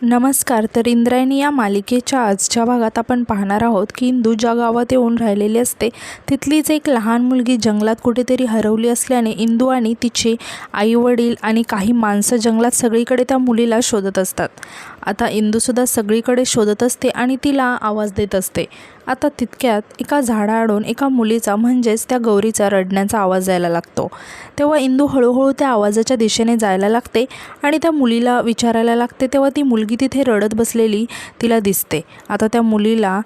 नमस्कार. तर इंद्रायणी या मालिकेच्या आजच्या भागात आपण पाहणार आहोत की इंदू ज्या गावात येऊन राहिलेली असते तिथलीच एक लहान मुलगी जंगलात कुठेतरी हरवली असल्याने इंदू आणि तिचे आईवडील आणि काही माणसं जंगलात सगळीकडे त्या मुलीला शोधत असतात. आता इंदूसुद्धा सगळीकडे शोधत असते आणि तिला आवाज देत असते. आता तितक्यात एका झाडाआडून एका मुलीचा म्हणजेच त्या गौरीचा रडण्याचा आवाज यायला लागतो. तेव्हा इंदू हळूहळू त्या आवाजाच्या दिशेने जायला लागते आणि त्या मुलीला विचारायला लागते. तेव्हा ती मुलगी तिथे रडत बसलेली तिला दिसते. आता त्या मुलीला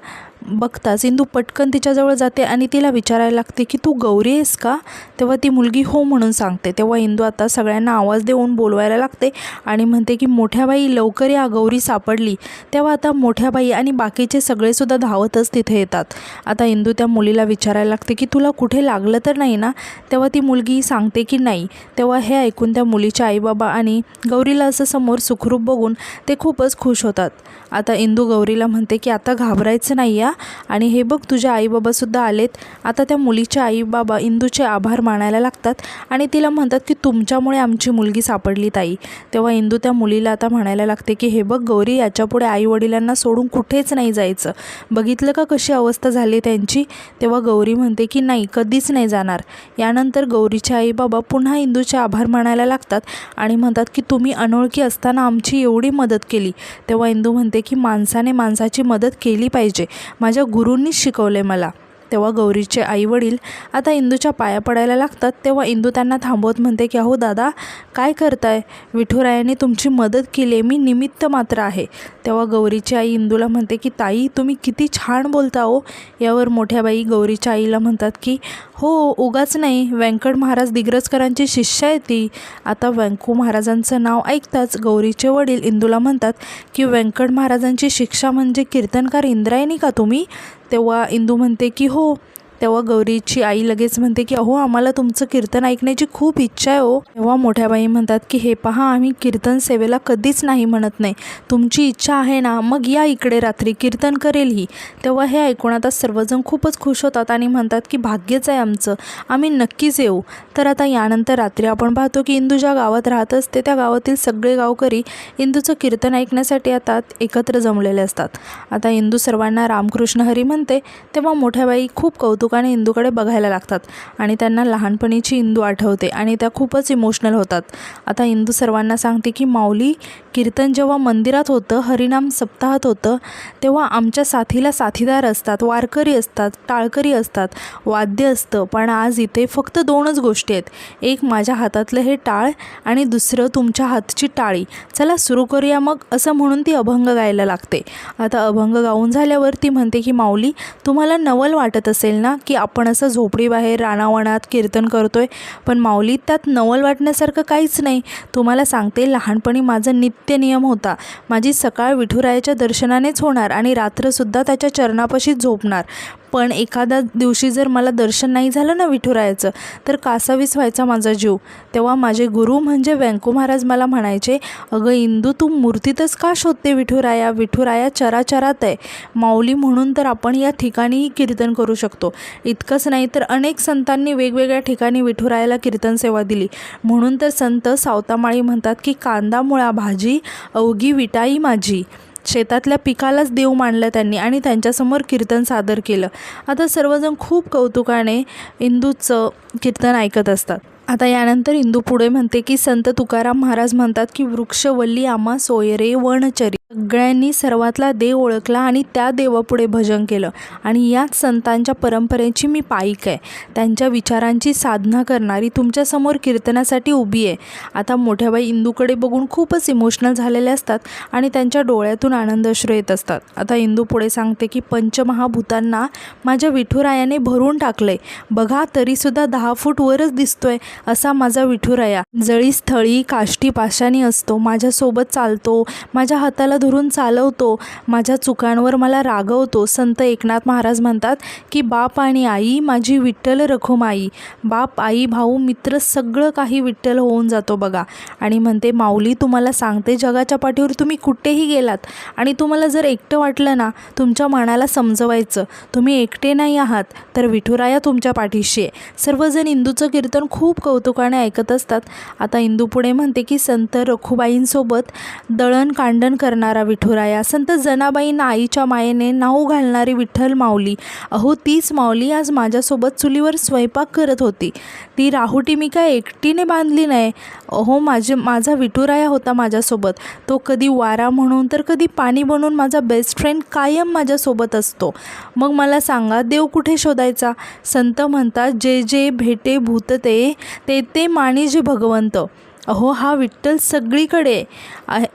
बघताच इंदू पटकन तिच्याजवळ जाते आणि तिला विचारायला लागते की तू गौरी आहेस का? तेव्हा ती मुलगी हो म्हणून सांगते. तेव्हा इंदू आता सगळ्यांना आवाज देऊन बोलवायला लागते आणि म्हणते की मोठ्या बाई लवकर या, गौरी सापडली. तेव्हा आता मोठ्या बाई आणि बाकीचे सगळेसुद्धा धावतच तिथे येतात. आता इंदू त्या मुलीला विचारायला लागते की तुला कुठे लागलं तर नाही ना? तेव्हा ती मुलगी सांगते की नाही. तेव्हा हे ऐकून त्या मुलीचे आईबाबा आणि गौरीला असं समोर सुखरूप बघून ते खूपच खुश होतात. आता इंदू गौरीला म्हणते की आता घाबरायचं नाही या, आणि हे बघ तुझे आईबाबासुद्धा आलेत. आता त्या मुलीचे आईबाबा इंदूचे आभार मानायला लागतात आणि तिला म्हणतात की तुमच्यामुळे आमची मुलगी सापडली ताई. तेव्हा इंदू त्या मुलीला आता म्हणायला लागते की हे बघ गौरी, याच्यापुढे आईवडिलांना सोडून कुठेच नाही जायचं. बघितलं का कशी अवस्था झाली त्यांची? तेव्हा गौरी म्हणते की नाही, कधीच नाही जाणार. यानंतर गौरीचे आईबाबा पुन्हा इंदूचे आभार मानायला लागतात आणि म्हणतात की तुम्ही अनोळखी असताना आमची एवढी मदत केली. तेव्हा इंदू म्हणते की माणसाने माणसाची मदत केली पाहिजे, माझ्या गुरूंनीच शिकवले मला. तेव्हा गौरीचे आईवडील आता इंदूच्या पाया पडायला लागतात. तेव्हा इंदू त्यांना थांबवत म्हणते की अहो दादा, काय करताय? विठुरायाने तुमची मदत केली आहे, मी निमित्त मात्र आहे. तेव्हा गौरीची आई इंदूला म्हणते की ताई तुम्ही किती छान बोलता हो. यावर मोठ्या बाई गौरीच्या आईला म्हणतात की हो, उगाच नाही, व्यंकट महाराज दिग्रजकरांची शिष्य आहे ती. आता व्यंकू महाराजांचं नाव ऐकताच गौरीचे वडील इंदूला म्हणतात की व्यंकट महाराजांची शिक्षा म्हणजे कीर्तनकार इंद्रायणी का तुम्ही? तेव्हा इंदू म्हणते की हो. तेव्हा गौरीची आई लगेच म्हणते की अहो आम्हाला तुमचं कीर्तन ऐकण्याची खूप इच्छा आहे हो. तेव्हा मोठ्या बाई म्हणतात की हे पहा, आम्ही कीर्तन सेवेला कधीच नाही म्हणत नाही. तुमची इच्छा आहे ना, मग या इकडे, रात्री कीर्तन करेल ही. तेव्हा हे ऐकून आता सर्वजण खूपच खुश होतात आणि म्हणतात की भाग्यच आहे आमचं, आम्ही नक्कीच येऊ. तर आता यानंतर रात्री आपण पाहतो की इंदू ज्या गावात राहत असते त्या गावातील सगळे गावकरी इंदूचं कीर्तन ऐकण्यासाठी आता एकत्र जमलेले असतात. आता इंदू सर्वांना रामकृष्ण हरी म्हणते. तेव्हा मोठ्या बाई खूप कौतुकाने इंदूकडे बघायला लागतात आणि त्यांना लहानपणीची इंदू आठवते आणि त्या खूपच इमोशनल होतात. आता इंदू सर्वांना सांगते की माऊली, कीर्तन जेव्हा मंदिरात होतं, हरिनाम सप्ताहात होतं, तेव्हा आमच्या साथीला साथीदार असतात, वारकरी असतात, टाळकरी असतात, वाद्य असतं. पण आज इथे फक्त दोनच गोष्टी आहेत. एक माझ्या हातातलं हे टाळ आणि दुसरं तुमच्या हातची टाळी. चला सुरू करूया मग, असं म्हणून ती अभंग गायला लागते. आता अभंग गाऊन झाल्यावर ती म्हणते की माऊली, तुम्हाला नवल वाटत असेल ना की आपण असं झोपडीबाहेर रानावनात कीर्तन करतोय, पण माऊली त्यात नवल वाटण्यासारखं काहीच नाही. तुम्हाला सांगते, लहानपणी माझा नित्य नियम होता, माझी सकाळ विठुरायाच्या दर्शनानेच होणार आणि रात्रसुद्धा त्याच्या चरणापाशीच झोपणार. पण एखाद्या दिवशी जर मला दर्शन नाही झालं ना विठुरायाचं, तर कासावीस व्हायचा माझा जीव. तेव्हा माझे गुरु म्हणजे व्यंकू महाराज मला म्हणायचे, अगं इंदू, तू मूर्तीतच का शोधते विठुराया? विठुराया चराचरात आहे. माऊली म्हणून तर आपण या ठिकाणीही कीर्तन करू शकतो. इतकंच नाही तर अनेक संतांनी वेगवेगळ्या ठिकाणी विठुरायाला कीर्तन सेवा दिली. म्हणून तर संत सावतामाळी म्हणतात की कांदा मुळा भाजी अवघी विटाई माझी. शेतातल्या पिकालाच देव मानलं त्यांनी आणि त्यांच्यासमोर कीर्तन सादर केलं. आता सर्वजण खूप कौतुकाने इंदूचं कीर्तन ऐकत असतात. आता यानंतर इंदू पुढे म्हणते की संत तुकाराम महाराज म्हणतात की वृक्षवल्ली आम्हा सोयरे वनचरी. सगळ्यांनी सर्वातला देव ओळखला आणि त्या देवापुढे भजन केलं आणि याच संतांच्या परंपरेची मी पाईक आहे. त्यांच्या विचारांची साधना करणारी तुमच्यासमोर कीर्तनासाठी उभी आहे. आता मोठ्याबाई इंदूकडे बघून खूपच इमोशनल झालेले असतात आणि त्यांच्या डोळ्यातून आनंद अश्रू येत असतात. आता इंदू पुढे सांगते की पंचमहाभूतांना माझ्या विठुरायाने भरून टाकले. बघा, तरीसुद्धा 10 फूट वरच दिसतोय असा माझा विठुराया. जळी स्थळी काष्टी पाशाणी असतो, माझ्यासोबत चालतो, माझ्या हाताला धरून चालवतो, माझ्या चुकांवर मला रागवतो. संत एकनाथ महाराज म्हणतात की बाप आणि आई माझी विठ्ठल रखुमाई. बाप, आई, भाऊ, मित्र सगळं काही विठ्ठल होऊन जातो बघा. आणि म्हणते माऊली, तुम्हाला सांगते, जगाच्या पाठीवर तुम्ही कुठेही गेलात आणि तुम्हाला जर एकटं वाटलं ना, तुमच्या मनाला समजवायचं तुम्ही एकटे नाही आहात, तर विठुराया तुमच्या पाठीशी आहे. सर्वजण इंदूचं कीर्तन खूप कौतुकाने ऐकत असतात. आता इंदू पुढे म्हणते की संत रखुबाईंसोबत दळण कांडण करणार करणारा विठुराया, संत जनाबाईंना आईच्या मायेने नाव घालणारी विठ्ठल माऊली, अहो तीच माऊली आज माझ्यासोबत चुलीवर स्वयंपाक करत होती. ती राहुटी मी काय एकटीने बांधली नाही, अहो माझा विठुराया होता माझ्यासोबत. तो कधी वारा म्हणून तर कधी पाणी बनून माझा बेस्ट फ्रेंड कायम माझ्यासोबत असतो. मग मला सांगा देव कुठे शोधायचा? संत म्हणतात जे जे भेटे भूतते ते ते मानिजे भगवंत. अहो हा विठ्ठल सगळीकडे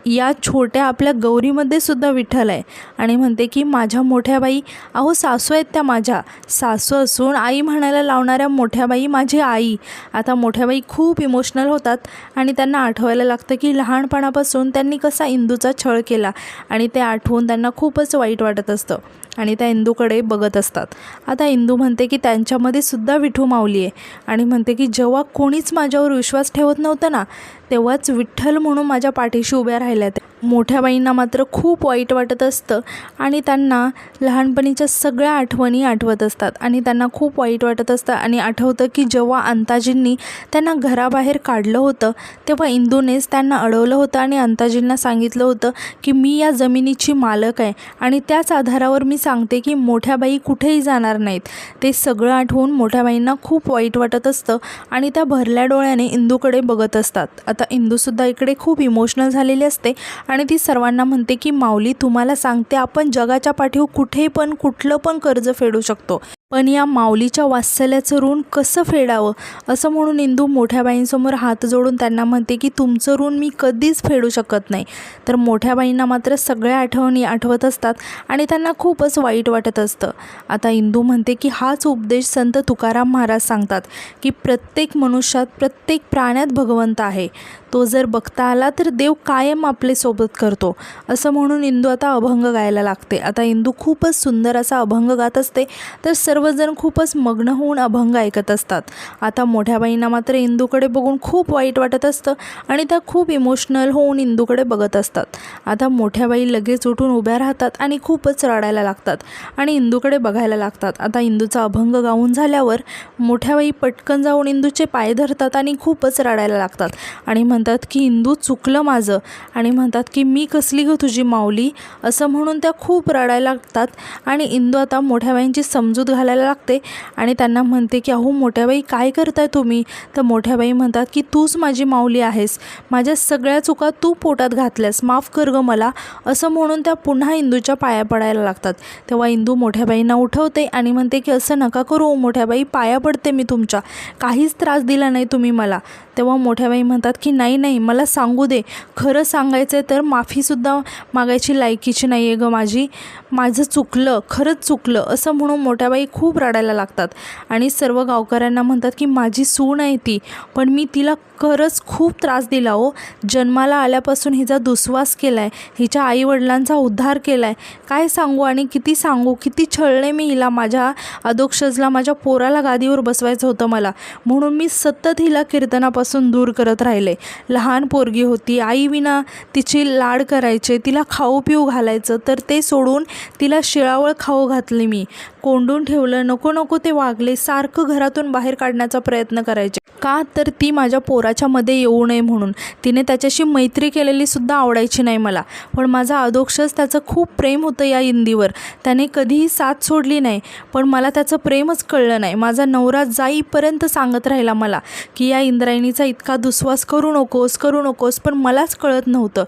या छोट्या आपल्या गौरीमध्ये सुद्धा विठ्ठल आहे. आणि म्हणते की माझ्या मोठ्या बाई, अहो सासू आहेत त्या माझ्या, सासू असून आई म्हणायला लावणाऱ्या मोठ्या बाई माझी आई. आता मोठ्या बाई खूप इमोशनल होतात आणि त्यांना आठवायला लागतं की लहानपणापासून त्यांनी कसा इंदूचा छळ केला आणि ते आठवून त्यांना खूपच वाईट वाटत असतं आणि त्या इंदूकडे बघत असतात. आता इंदू म्हणते की त्यांच्यामध्ये सुद्धा विठू माऊली आहे आणि म्हणते की जेव्हा कोणीच माझ्यावर विश्वास ठेवत नव्हतं ना, तेव्हाच विठ्ठल म्हणून माझ्या पाठीशी उभ्या राहिल्या. मोठ्या बाईंना मात्र खूप वाईट वाटत असतं आणि त्यांना लहानपणीच्या सगळ्या आठवणी आठवत असतात आणि त्यांना खूप वाईट वाटत असतं आणि आठवतं की जेव्हा अंताजींनी त्यांना घराबाहेर काढलं होतं तेव्हा इंदूनेच त्यांना अडवलं होतं आणि अंताजींना सांगितलं होतं की मी या जमिनीची मालक आहे आणि त्याच आधारावर मी सांगते की मोठ्या बाई कुठेही जाणार नाहीत. ते सगळं आठवून मोठ्या बाईंना खूप वाईट वाटत असतं आणि त्या भरल्या डोळ्याने इंदूकडे बघत असतात. आता इंदूसुद्धा इकडे खूप इमोशनल झालेली असते आणि ती सर्वांना म्हणते की माऊली तुम्हाला सांगते आपण जगाच्या पाठीवर कुठे पण कुठलं पण कर्ज फेडू शकतो, पण या माऊलीच्या वात्सल्याचं ऋण कसं फेडावं असं म्हणून इंदू मोठ्या बाईंसमोर हात जोडून त्यांना म्हणते की तुमचं ऋण मी कधीच फेडू शकत नाही. तर मोठ्या बाईंना मात्र सगळ्या आठवणी आठवत असतात आणि त्यांना खूपच वाईट वाटत असतं. आता इंदू म्हणते की हाच उपदेश संत तुकाराम महाराज सांगतात की प्रत्येक मनुष्यात प्रत्येक प्राण्यात भगवंत आहे, तो जर बघता आला तर देव कायम आपले सोबत करतो. असं म्हणून इंदू आता अभंग गायला लागते. आता इंदू खूपच सुंदर असा अभंग गात असते तर सर्वजण खूपच मग्न होऊन अभंग ऐकत असतात. आता मोठ्या बाईंना मात्र इंदूकडे बघून खूप वाईट वाटत असतं आणि त्या खूप इमोशनल होऊन इंदूकडे बघत असतात. आता मोठ्या बाई लगेच उठून उभ्या राहतात आणि खूपच रडायला लागतात आणि इंदूकडे बघायला लागतात. आता इंदूचा अभंग गाऊन झाल्यावर मोठ्या बाई पटकन जाऊन इंदूचे पाय धरतात आणि खूपच रडायला लागतात आणि म्हणतात की इंदू चुकलं माझं आणि म्हणतात की मी कसली गं तुझी माऊली, असं म्हणून त्या खूप रडायला लागतात. आणि इंदू आता मोठ्या बाईंची समजूत घालायला लागते आणि त्यांना म्हणते की अहो मोठ्याबाई काय करताय तुम्ही? तर मोठ्याबाई म्हणतात की तूच माझी माऊली आहेस, माझ्या सगळ्या चुका तू पोटात घातल्यास, माफ कर गं मला, असं म्हणून त्या पुन्हा इंदूच्या पाया पडायला लागतात. तेव्हा इंदू मोठ्याबाईंना उठवते आणि म्हणते की असं नका करू मोठ्याबाई, पाया पडते मी तुमच्या, काहीच त्रास दिला नाही तुम्ही मला. तेव्हा मोठ्याबाई म्हणतात की नाही नाही मला सांगू दे, खरं सांगायचं आहे तर माफीसुद्धा मागायची लायकीची नाही आहे गं माझी, माझं चुकलं, खरंच चुकलं, असं म्हणून मोठ्याबाई खूप रडायला लागतात आणि सर्व गावकऱ्यांना म्हणतात की माझी सून आहे ती, पण मी तिला खरंच खूप त्रास दिला हो, जन्माला आल्यापासून हिचा दुस्वास केला आहे, हिच्या आईवडिलांचा उद्धार केला आहे, काय सांगू आणि किती सांगू, किती छळले मी हिला, माझ्या अधोक्षजला, माझ्या पोराला गादीवर बसवायचं होतं मला, म्हणून मी सतत हिला कीर्तनापासून दूर करत राहिले. लहान पोरगी होती, आईविना तिची लाड करायचे, तिला खाऊ पिऊ घालायचं, तर ते सोडून तिला शिळावळ खाऊ घातले, मी कोंडून ठेवलं, नको नको ते वागले, सारखं घरातून बाहेर काढण्याचा प्रयत्न करायचे, का तर ती माझ्या पोराच्या मध्ये येऊ नये म्हणून. तिने त्याच्याशी मैत्री केलेली सुद्धा आवडायची नाही मला, पण माझा अधोक्षज त्याचं खूप प्रेम होतं या इंदीवर, त्याने कधीही साथ सोडली नाही, पण मला त्याचं प्रेमच कळलं नाही. माझा नवरा जाईपर्यंत सांगत राहिला मला की या इंद्रायणीचा इतका दुस्वास करू नकोस, करू नकोस, पण मलाच कळत नव्हतं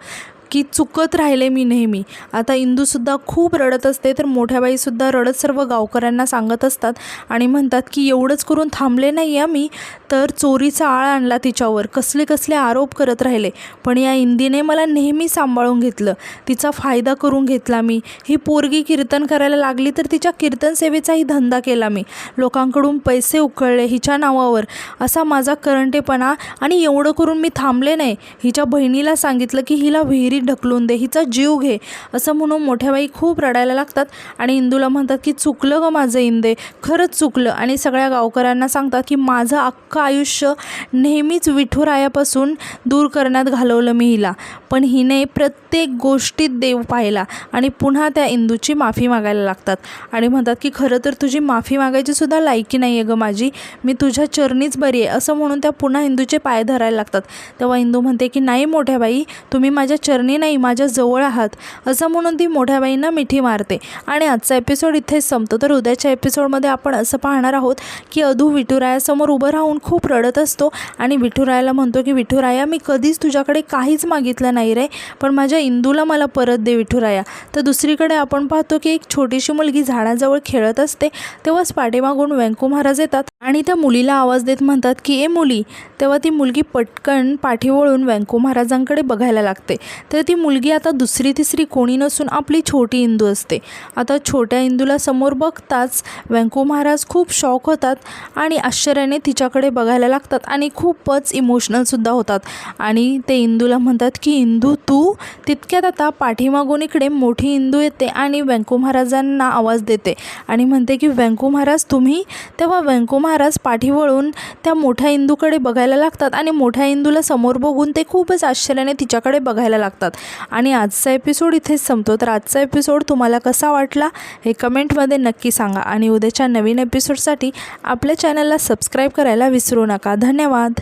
की चुकत राहिले मी नेहमी. आता इंदूसुद्धा खूप रडत असते तर मोठ्याबाईसुद्धा रडत सर्व गावकऱ्यांना सांगत असतात आणि म्हणतात की एवढंच करून थांबले नाही आहे मी, तर चोरीचा आळ आणला तिच्यावर, कसले कसले आरोप करत राहिले, पण या इंदीने मला नेहमी सांभाळून घेतलं, तिचा फायदा करून घेतला मी. ही पोरगी कीर्तन करायला लागली तर तिच्या कीर्तन सेवेचाही धंदा केला मी, लोकांकडून पैसे उकळले हिच्या नावावर, असा माझा करंटेपणा, आणि एवढं करून मी थांबले नाही. हिच्या बहिणीला सांगितलं की हिला विहिरीत ढकलून दे, हिचा जीव घे, असं म्हणून मोठ्याबाई खूप रडायला लागतात आणि इंदूला म्हणतात की चुकलं गं माझं इंदे, खरंच चुकलं. आणि सगळ्या गावकऱ्यांना सांगतात की माझं अख्खं आयुष्य नेहमीच विठुरायापासून दूर करण्यात घालवलं मी हिला, पण हिने प्रत्येक गोष्टीत देव पाहिला. आणि पुन्हा त्या इंदूची माफी मागायला लागतात आणि म्हणतात की खरं तर तुझी माफी मागायची सुद्धा लायकी नाही आहे गं माझी, मी तुझ्या चरणीच बरी आहे, असं म्हणून त्या पुन्हा इंदूचे पाय धरायला लागतात. तेव्हा इंदू म्हणते की नाही मोठ्याबाई, तुम्ही माझ्या चरणी कोणी नाही, माझ्या जवळ आहात असं म्हणून ती मोठ्या बाईंना मिठी मारते. आणि आजचा एपिसोड इथेच संपतो. तर उद्याच्या एपिसोडमध्ये आपण असं पाहणार आहोत की अदू विठुरायासमोर उभं राहून खूप रडत असतो आणि विठुरायाला म्हणतो की विठुराया, मी कधीच तुझ्याकडे काहीच मागितलं नाही रे, पण माझ्या इंदूला मला परत दे विठुराया. तर दुसरीकडे आपण पाहतो की एक छोटीशी मुलगी झाडाजवळ खेळत असते. तेव्हाच पाठीमागून व्यंकू महाराज येतात आणि त्या मुलीला आवाज देत म्हणतात की ए मुली. तेव्हा ती मुलगी पटकन पाठी वळून व्यंकू महाराजांकडे बघायला लागते. तर ती मुलगी आता दुसरी तिसरी कोणी नसून आपली छोटी इंदू असते. आता छोट्या इंदूला समोर बघताच व्यंकू महाराज खूप शॉक होतात आणि आश्चर्याने तिच्याकडे बघायला लागतात आणि खूपच इमोशनलसुद्धा होतात. आणि ते इंदूला म्हणतात की इंदू तू. तितक्यात आता पाठीमागून इकडे मोठी इंदू येते आणि व्यंकू महाराजांना आवाज देते आणि म्हणते की व्यंकू महाराज तुम्ही. तेव्हा व्यंकू महाराज पाठी वळून त्या मोठ्या इंदूकडे बघायला लागतात आणि मोठ्या इंदूला समोर बघून ते खूपच आश्चर्याने तिच्याकडे बघायला लागतात. आणि आजचा एपिसोड इथेच संपतो. तर आजचा एपिसोड तुम्हाला कसा वाटला हे कमेंटमध्ये नक्की सांगा आणि उद्याच्या नवीन एपिसोडसाठी आपल्या चॅनलला सबस्क्राईब करायला विसरू नका. धन्यवाद.